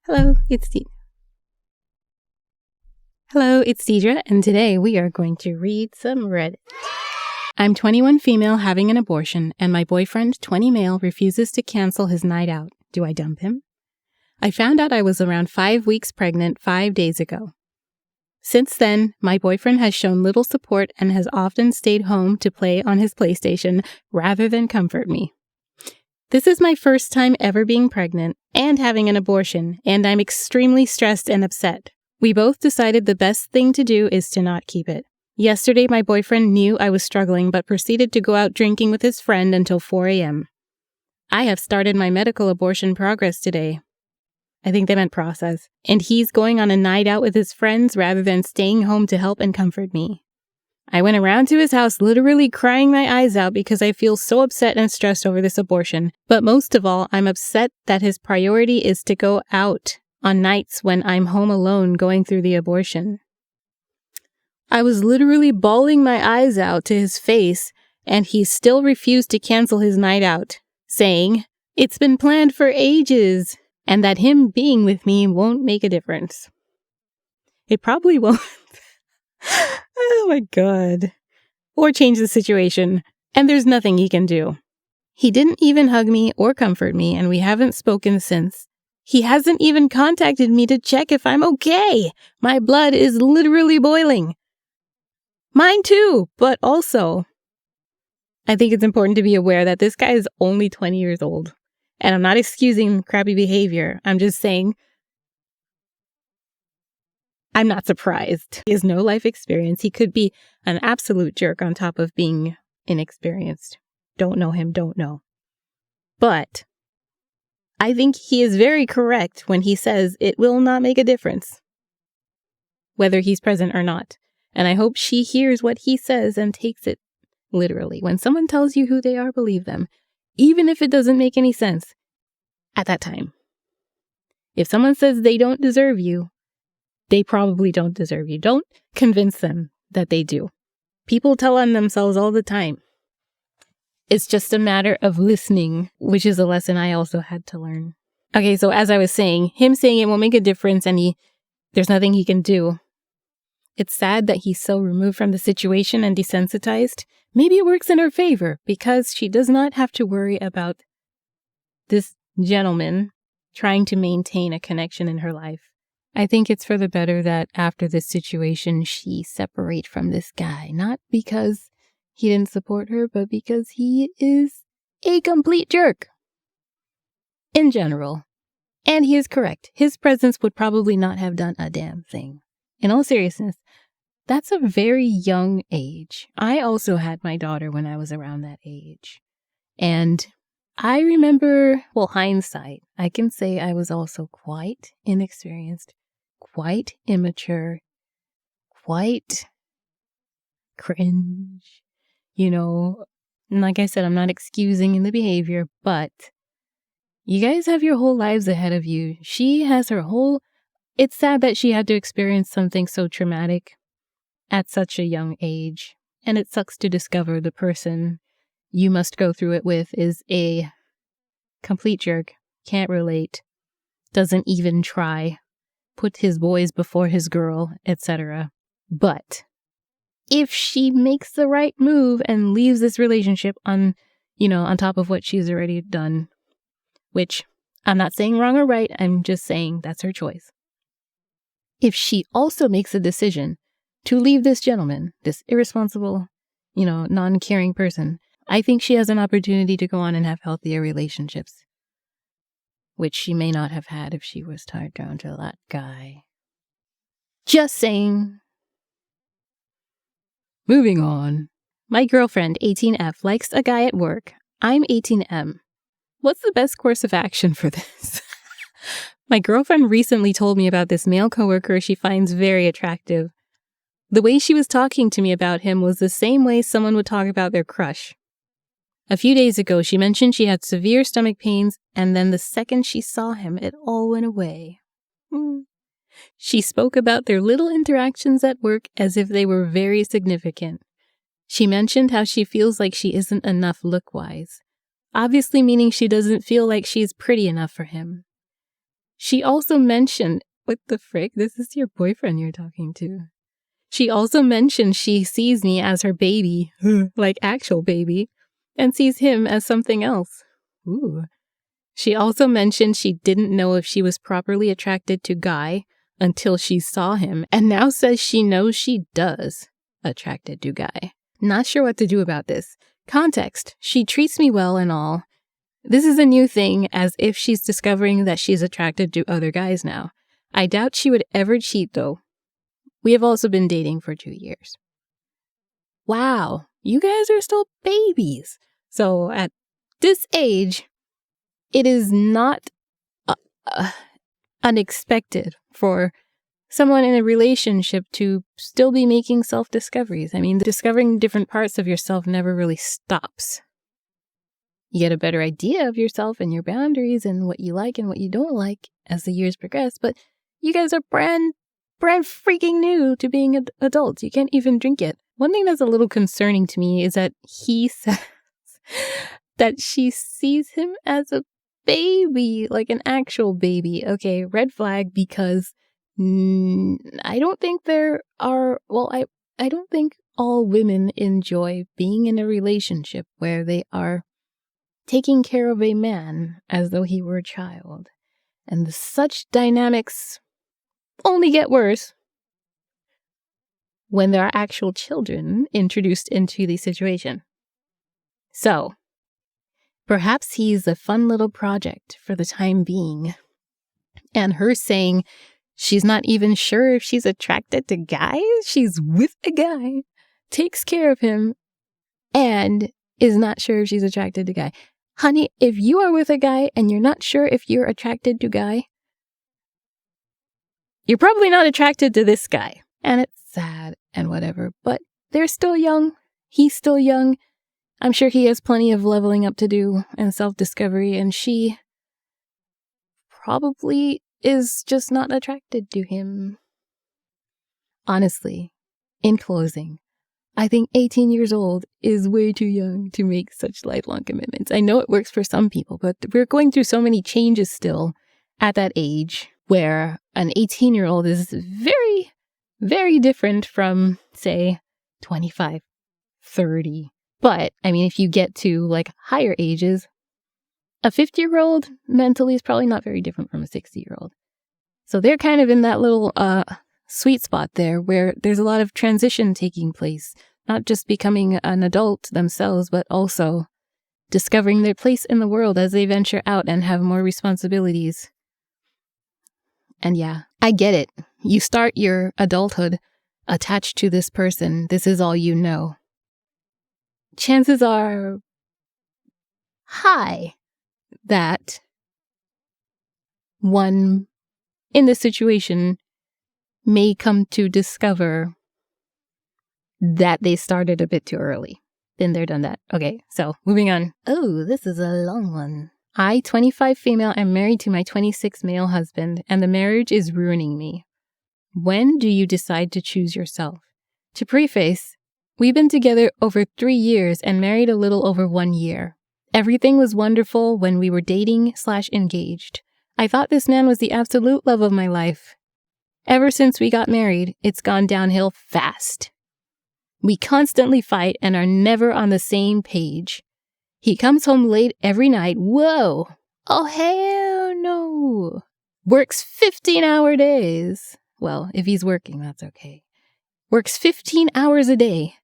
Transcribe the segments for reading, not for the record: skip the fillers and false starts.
Hello, it's Deidre, and today we are going to read some Reddit. I'm 21 female having an abortion, and my boyfriend, 20 male, refuses to cancel his night out. Do I dump him? I found out I was around 5 weeks pregnant 5 days ago. Since then, my boyfriend has shown little support and has often stayed home to play on his PlayStation rather than comfort me. This is my first time ever being pregnant and having an abortion, and I'm extremely stressed and upset. We both decided the best thing to do is to not keep it. Yesterday, my boyfriend knew I was struggling but proceeded to go out drinking with his friend until 4 a.m. I have started my medical abortion progress today. I think they meant process. And he's going on a night out with his friends rather than staying home to help and comfort me. I went around to his house literally crying my eyes out because I feel so upset and stressed over this abortion. But most of all, I'm upset that his priority is to go out on nights when I'm home alone going through the abortion. I was literally bawling my eyes out to his face, and he still refused to cancel his night out, saying, "It's been planned for ages," and that him being with me won't make a difference. It probably won't. Oh my God. Or change the situation, and there's nothing he can do. He didn't even hug me or comfort me, and we haven't spoken since. He hasn't even contacted me to check if I'm okay. My blood is literally boiling. Mine too, but also, I think it's important to be aware that this guy is only 20 years old. And I'm not excusing crappy behavior. I'm just saying, I'm not surprised. He has no life experience. He could be an absolute jerk on top of being inexperienced. Don't know him, don't know. But I think he is very correct when he says it will not make a difference, whether he's present or not. And I hope she hears what he says and takes it literally. When someone tells you who they are, believe them, even if it doesn't make any sense at that time. If someone says they don't deserve you, they probably don't deserve you. Don't convince them that they do. People tell on themselves all the time. It's just a matter of listening, which is a lesson I also had to learn. Okay, so as I was saying, him saying it won't make a difference and there's nothing he can do. It's sad that he's so removed from the situation and desensitized. Maybe it works in her favor because she does not have to worry about this gentleman trying to maintain a connection in her life. I think it's for the better that after this situation, she separate from this guy, not because he didn't support her, but because he is a complete jerk in general. And he is correct. His presence would probably not have done a damn thing. In all seriousness, that's a very young age. I also had my daughter when I was around that age. And I remember, hindsight, I can say I was also quite inexperienced, quite immature, quite cringe. And like I said, I'm not excusing the behavior, but you guys have your whole lives ahead of you. She has her whole... It's sad that she had to experience something so traumatic at such a young age. And it sucks to discover the person you must go through it with is a complete jerk, can't relate, doesn't even try, put his boys before his girl, etc. But if she makes the right move and leaves this relationship on top of what she's already done, which I'm not saying wrong or right, I'm just saying that's her choice. If she also makes a decision to leave this gentleman, this irresponsible, non-caring person, I think she has an opportunity to go on and have healthier relationships, which she may not have had if she was tied down to that guy. Just saying. Moving on. My girlfriend, 18F, likes a guy at work. I'm 18M. What's the best course of action for this? My girlfriend recently told me about this male coworker she finds very attractive. The way she was talking to me about him was the same way someone would talk about their crush. A few days ago, she mentioned she had severe stomach pains, and then the second she saw him, it all went away. She spoke about their little interactions at work as if they were very significant. She mentioned how she feels like she isn't enough look-wise, obviously meaning she doesn't feel like she's pretty enough for him. She also mentioned, what the frick? This is your boyfriend you're talking to. She also mentioned she sees me as her baby, like actual baby, and sees him as something else. Ooh. She also mentioned she didn't know if she was properly attracted to Guy until she saw him, and now says she knows she does attracted to Guy. Not sure what to do about this. Context: she treats me well and all. This is a new thing, as if she's discovering that she's attracted to other guys now. I doubt she would ever cheat, though. We have also been dating for 2 years. Wow, you guys are still babies. So at this age, it is not unexpected for someone in a relationship to still be making self-discoveries. I mean, discovering different parts of yourself never really stops. You get a better idea of yourself and your boundaries and what you like and what you don't like as the years progress, but you guys are brand freaking new to being adults. You can't even drink it. One thing that's a little concerning to me is that he says that she sees him as a baby, like an actual baby. Okay, red flag, because I don't think I don't think all women enjoy being in a relationship where they are taking care of a man as though he were a child. And such dynamics only get worse when there are actual children introduced into the situation. So, perhaps he's a fun little project for the time being. And her saying she's not even sure if she's attracted to guys, she's with a guy, takes care of him, and is not sure if she's attracted to guy. Honey, if you are with a guy and you're not sure if you're attracted to guy, you're probably not attracted to this guy. And it's sad and whatever, but they're still young. He's still young. I'm sure he has plenty of leveling up to do and self-discovery, and she probably is just not attracted to him. Honestly, in closing, I think 18 years old is way too young to make such lifelong commitments. I know it works for some people, but we're going through so many changes still at that age where an 18-year-old is very, very different from, say, 25, 30. But, I mean, if you get to, like, higher ages, a 50-year-old mentally is probably not very different from a 60-year-old. So they're kind of in that little sweet spot there where there's a lot of transition taking place, not just becoming an adult themselves, but also discovering their place in the world as they venture out and have more responsibilities. And yeah, I get it. You start your adulthood attached to this person. This is all you know. Chances are high that one in this situation may come to discover that they started a bit too early. Been there, done that. Okay, so moving on. Oh, this is a long one. I, 25 female, am married to my 26 male husband, and the marriage is ruining me. When do you decide to choose yourself? To preface, we've been together over 3 years and married a little over 1 year. Everything was wonderful when we were dating/engaged. I thought this man was the absolute love of my life. Ever since we got married, it's gone downhill fast. We constantly fight and are never on the same page. He comes home late every night. Whoa! Oh, hell no! Works 15-hour days. Well, if he's working, that's okay. Works 15 hours a day.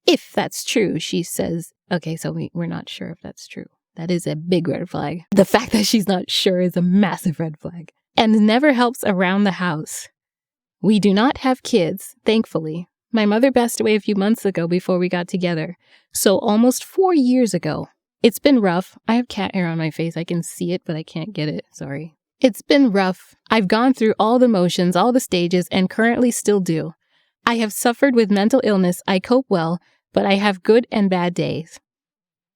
If that's true, she says. Okay, so we're not sure if that's true. That is a big red flag. The fact that she's not sure is a massive red flag. And never helps around the house. We do not have kids, thankfully. My mother passed away a few months ago before we got together, so almost 4 years ago. It's been rough. I have cat hair on my face. I can see it, but I can't get it. Sorry. It's been rough. I've gone through all the motions, all the stages, and currently still do. I have suffered with mental illness. I cope well, but I have good and bad days.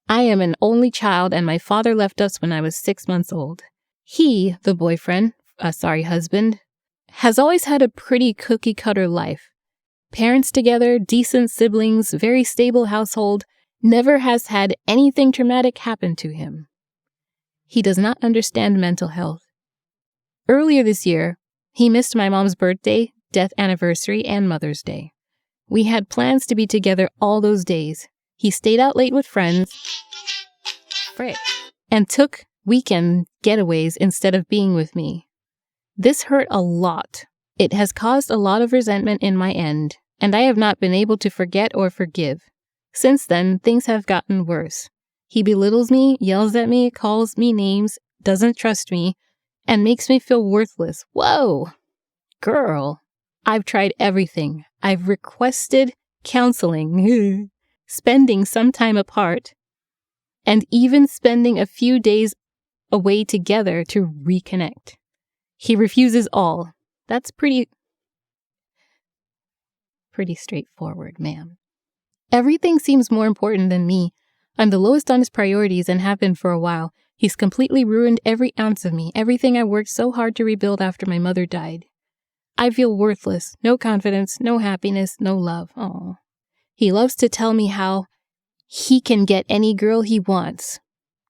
I am an only child, and my father left us when I was 6 months old. He, the boyfriend, husband, has always had a pretty cookie-cutter life. Parents together, decent siblings, very stable household, never has had anything traumatic happen to him. He does not understand mental health. Earlier this year, he missed my mom's birthday, death anniversary, and Mother's Day. We had plans to be together all those days. He stayed out late with friends and took weekend getaways instead of being with me. This hurt a lot. It has caused a lot of resentment in my end, and I have not been able to forget or forgive. Since then, things have gotten worse. He belittles me, yells at me, calls me names, doesn't trust me, and makes me feel worthless. Whoa! Girl, I've tried everything. I've requested counseling, spending some time apart, and even spending a few days away together to reconnect. He refuses all. That's pretty straightforward, ma'am. Everything seems more important than me. I'm the lowest on his priorities and have been for a while. He's completely ruined every ounce of me, everything I worked so hard to rebuild after my mother died. I feel worthless, no confidence, no happiness, no love. Oh. He loves to tell me how he can get any girl he wants.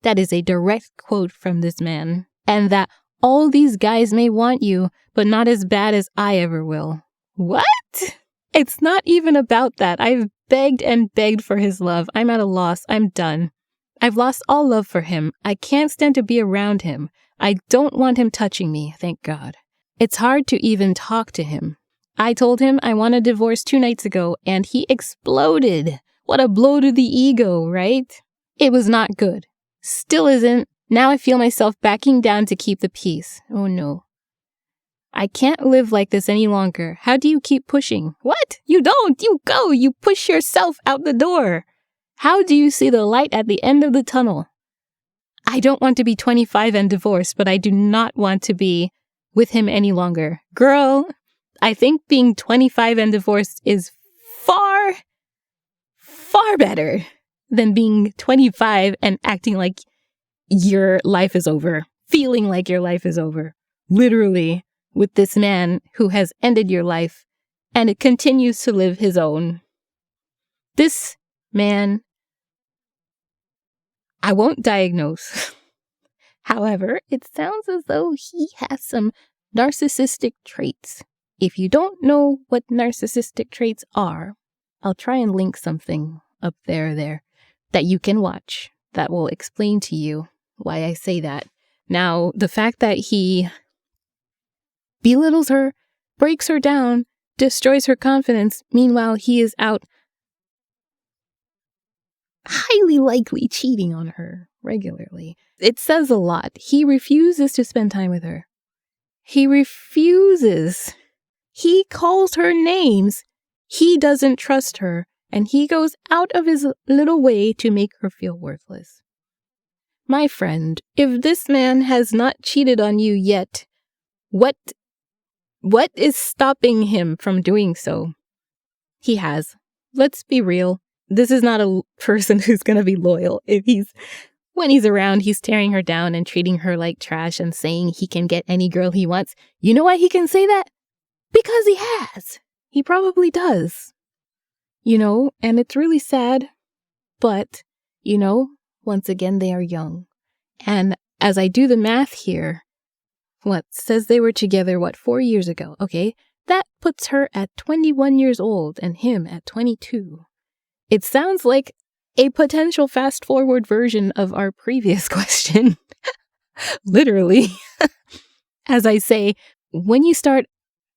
That is a direct quote from this man. And that all these guys may want you, but not as bad as I ever will. What? It's not even about that. I've begged and begged for his love. I'm at a loss. I'm done. I've lost all love for him. I can't stand to be around him. I don't want him touching me, thank God. It's hard to even talk to him. I told him I want a divorce 2 nights ago, and he exploded. What a blow to the ego, right? It was not good. Still isn't. Now I feel myself backing down to keep the peace. Oh no. I can't live like this any longer. How do you keep pushing? What? You don't. You go. You push yourself out the door. How do you see the light at the end of the tunnel? I don't want to be 25 and divorced, but I do not want to be with him any longer. Girl, I think being 25 and divorced is far, far better than being 25 and acting like your life is over, feeling like your life is over. Literally, with this man who has ended your life and it continues to live his own. This man, I won't diagnose. However, it sounds as though he has some narcissistic traits. If you don't know what narcissistic traits are, I'll try and link something up there that you can watch that will explain to you why I say that. Now, the fact that he belittles her, breaks her down, destroys her confidence, meanwhile he is out highly likely cheating on her regularly. It says a lot. He refuses to spend time with her. He refuses. He calls her names. He doesn't trust her, and he goes out of his little way to make her feel worthless. My friend, if this man has not cheated on you yet, what is stopping him from doing so? He has. Let's be real. This is not a person who's going to be loyal. When he's around, he's tearing her down and treating her like trash and saying he can get any girl he wants. You know why he can say that? Because he has. He probably does. And it's really sad. But, once again, they are young. And as I do the math here, says they were together, 4 years ago? Okay, that puts her at 21 years old and him at 22. It sounds like a potential fast-forward version of our previous question. Literally. As I say, when you start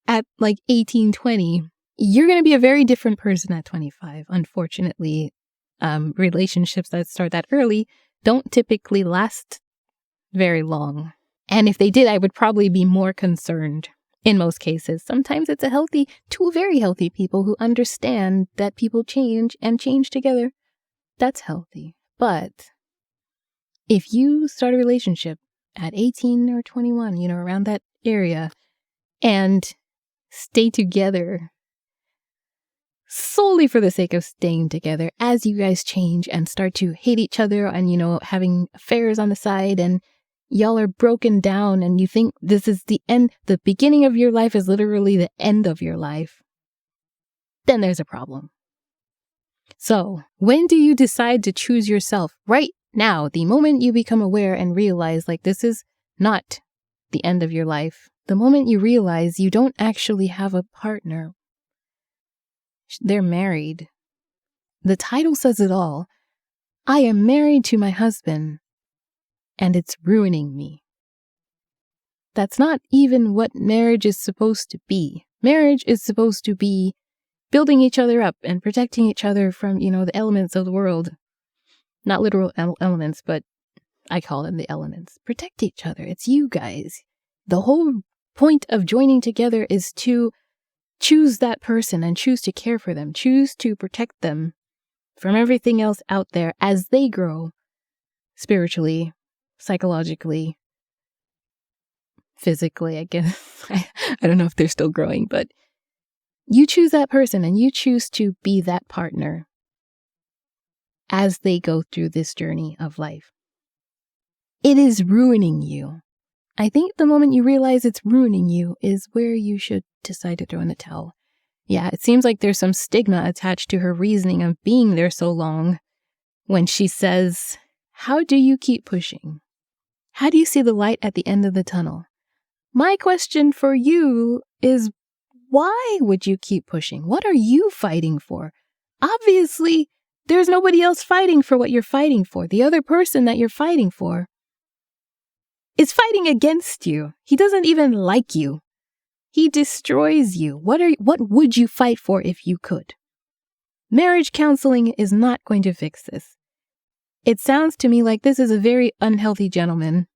at 18, 20, you're going to be a very different person at 25. Unfortunately, relationships that start that early don't typically last very long. And if they did, I would probably be more concerned in most cases. Sometimes it's two very healthy people who understand that people change and change together. That's healthy. But if you start a relationship at 18 or 21, around that area, and stay together solely for the sake of staying together as you guys change and start to hate each other and, having affairs on the side, and y'all are broken down and you think this is the end, the beginning of your life is literally the end of your life, then there's a problem. So, when do you decide to choose yourself? Right now, the moment you become aware and realize this is not the end of your life. The moment you realize you don't actually have a partner, they're married. The title says it all. I am married to my husband, and it's ruining me. That's not even what marriage is supposed to be. Marriage is supposed to be building each other up and protecting each other from, the elements of the world. Not literal elements, but I call them the elements. Protect each other. It's you guys. The whole point of joining together is to choose that person and choose to care for them. Choose to protect them from everything else out there as they grow spiritually, psychologically, physically, I guess. I don't know if they're still growing, but you choose that person and you choose to be that partner as they go through this journey of life. It is ruining you. I think the moment you realize it's ruining you is where you should decide to throw in the towel. Yeah, it seems like there's some stigma attached to her reasoning of being there so long when she says, how do you keep pushing? How do you see the light at the end of the tunnel? My question for you is, why would you keep pushing? What are you fighting for? Obviously, there's nobody else fighting for what you're fighting for. The other person that you're fighting for is fighting against you. He doesn't even like you. He destroys you. What would you fight for if you could? Marriage counseling is not going to fix this. It sounds to me like this is a very unhealthy gentleman,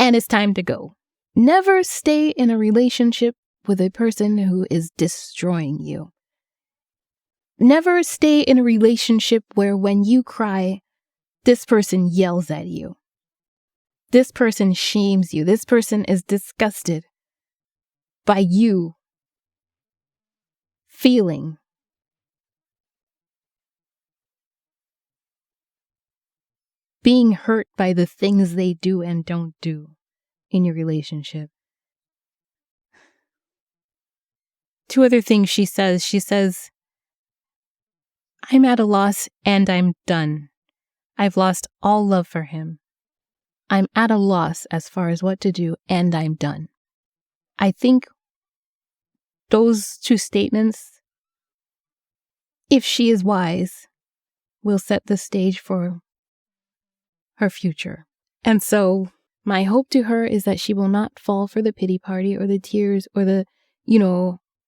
and it's time to go. Never stay in a relationship with a person who is destroying you. Never stay in a relationship where when you cry, this person yells at you. This person shames you. This person is disgusted by you feeling being hurt by the things they do and don't do in your relationship. Two other things she says, I'm at a loss and I'm done. I've lost all love for him. I'm at a loss as far as what to do and I'm done. I think those two statements, if she is wise, will set the stage for her future. And so my hope to her is that she will not fall for the pity party or the tears or the,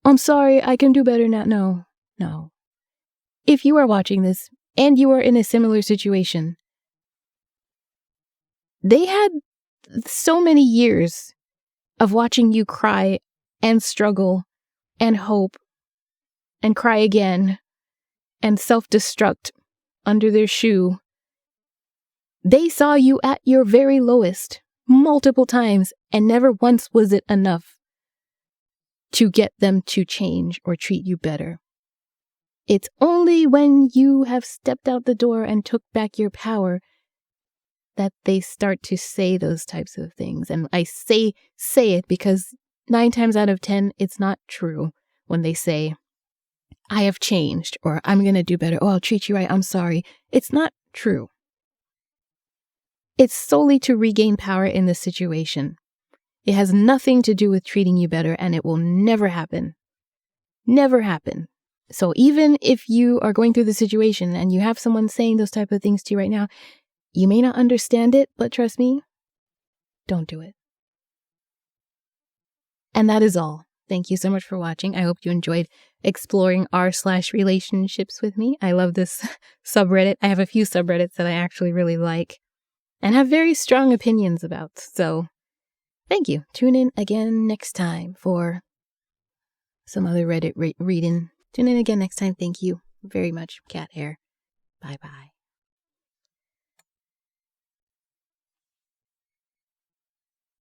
I'm sorry, I can do better now. No. If you are watching this and you are in a similar situation, they had so many years of watching you cry and struggle and hope and cry again and self-destruct under their shoe. They saw you at your very lowest multiple times, and never once was it enough to get them to change or treat you better. It's only when you have stepped out the door and took back your power that they start to say those types of things. And I say it because 9 times out of 10, it's not true when they say, I have changed, or I'm going to do better. Oh, I'll treat you right. I'm sorry. It's not true. It's solely to regain power in the situation. It has nothing to do with treating you better, and it will never happen. Never happen. So even if you are going through the situation and you have someone saying those type of things to you right now, you may not understand it, but trust me, don't do it. And that is all. Thank you so much for watching. I hope you enjoyed exploring r/relationships with me. I love this subreddit. I have a few subreddits that I actually really like and have very strong opinions about. So thank you. Tune in again next time for some other Reddit reading. Tune in again next time. Thank you very much, Cat Hair. Bye-bye.